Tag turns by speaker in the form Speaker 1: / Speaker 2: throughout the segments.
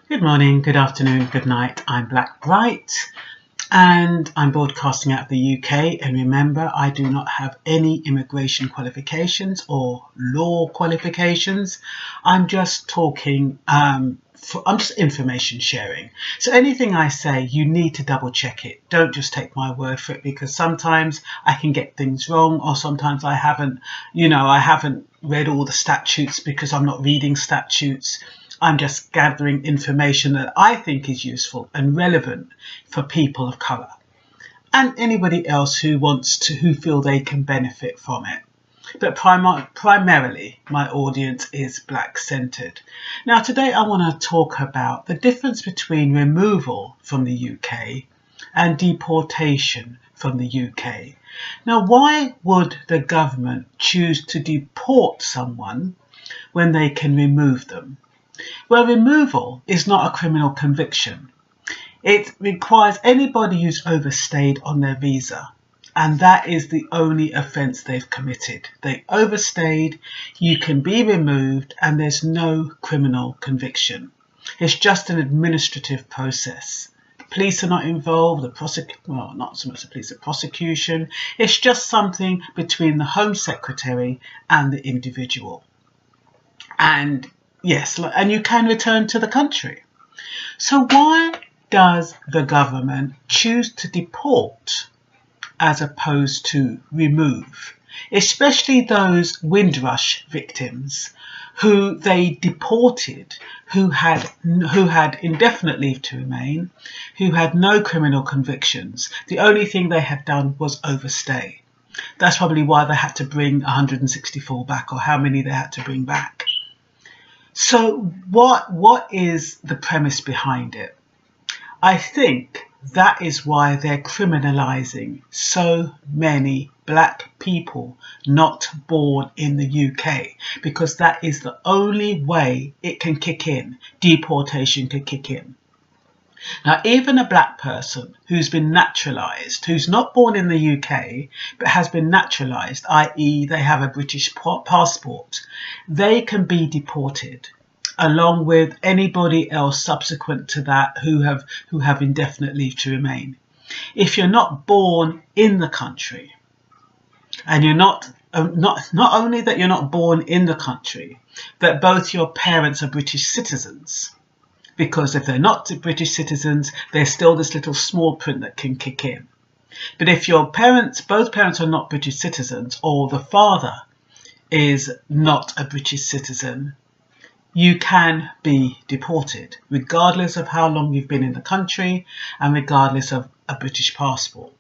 Speaker 1: Good morning, good afternoon, good night. I'm Blackbright and I'm broadcasting out of the UK. And remember, I do not have any immigration qualifications or law qualifications. I'm just talking, I'm just information sharing. So anything I say, you need to double check it. Don't just take my word for it, because sometimes I can get things wrong, or sometimes I haven't read all the statutes because I'm not reading statutes. I'm just gathering information that I think is useful and relevant for people of colour and anybody else who feel they can benefit from it. But primarily, my audience is black-centred. Now, today I want to talk about the difference between removal from the UK and deportation from the UK. Now, why would the government choose to deport someone when they can remove them? Well, removal is not a criminal conviction. It requires anybody who's overstayed on their visa, and that is the only offence they've committed. They overstayed, you can be removed, and there's no criminal conviction. It's just an administrative process. Police are not involved, not so much the police, the prosecution. It's just something between the Home Secretary and the individual. And yes, and you can return to the country. So why does the government choose to deport as opposed to remove? Especially those Windrush victims who they deported, who had indefinite leave to remain, who had no criminal convictions. The only thing they had done was overstay. That's probably why they had to bring 164 back, or how many they had to bring back. So what is the premise behind it? I think that is why they're criminalising so many black people not born in the UK, because that is the only way it can kick in. Deportation can kick in. Now, even a black person who's been naturalised, who's not born in the UK, but has been naturalised, i.e. they have a British passport, they can be deported along with anybody else subsequent to that who have indefinite leave to remain. If you're not born in the country, and you're not only that you're not born in the country, but both your parents are British citizens. Because if they're not British citizens, there's still this little small print that can kick in. But if both parents are not British citizens, or the father is not a British citizen, you can be deported, regardless of how long you've been in the country and regardless of a British passport.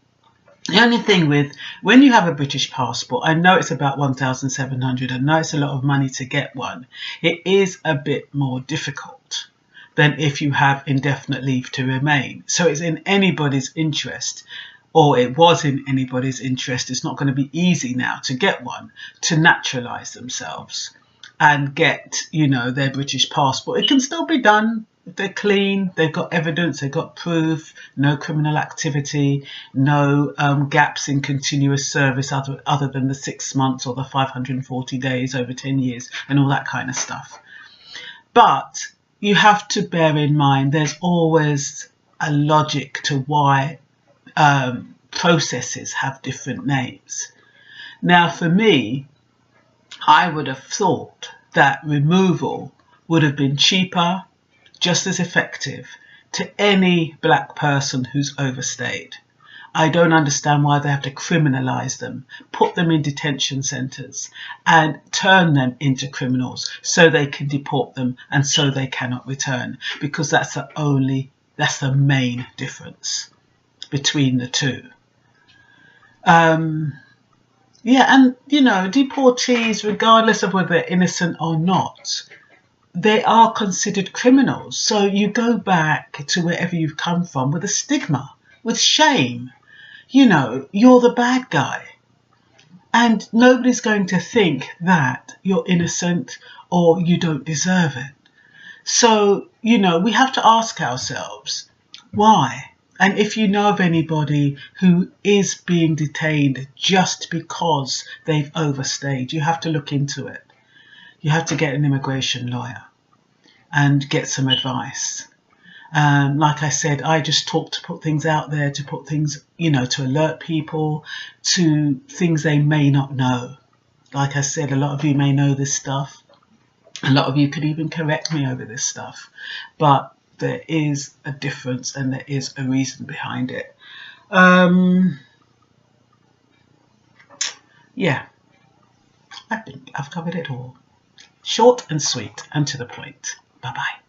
Speaker 1: The only thing with, when you have a British passport, I know it's about 1,700, I know it's a lot of money to get one, it is a bit more difficult than if you have indefinite leave to remain. So it's in anybody's interest, or it was in anybody's interest, it's not going to be easy now to get one, to naturalise themselves and get, their British passport. It can still be done if they're clean, they've got evidence, they've got proof, no criminal activity, no gaps in continuous service other than the 6 months or the 540 days over 10 years and all that kind of stuff. But you have to bear in mind there's always a logic to why processes have different names. Now, for me, I would have thought that removal would have been cheaper, just as effective to any black person who's overstayed. I don't understand why they have to criminalise them, put them in detention centres and turn them into criminals so they can deport them and so they cannot return, because that's the main difference between the two. Deportees, regardless of whether they're innocent or not, they are considered criminals. So you go back to wherever you've come from with a stigma, with shame. You're the bad guy. And nobody's going to think that you're innocent or you don't deserve it. So, we have to ask ourselves, why? And if you know of anybody who is being detained just because they've overstayed, you have to look into it. You have to get an immigration lawyer and get some advice. Like I said, I just talk to put things out there, to put things, you know, to alert people to things they may not know. Like I said, a lot of you may know this stuff. A lot of you could even correct me over this stuff. But there is a difference and there is a reason behind it. Yeah, I think I've covered it all. Short and sweet and to the point. Bye-bye.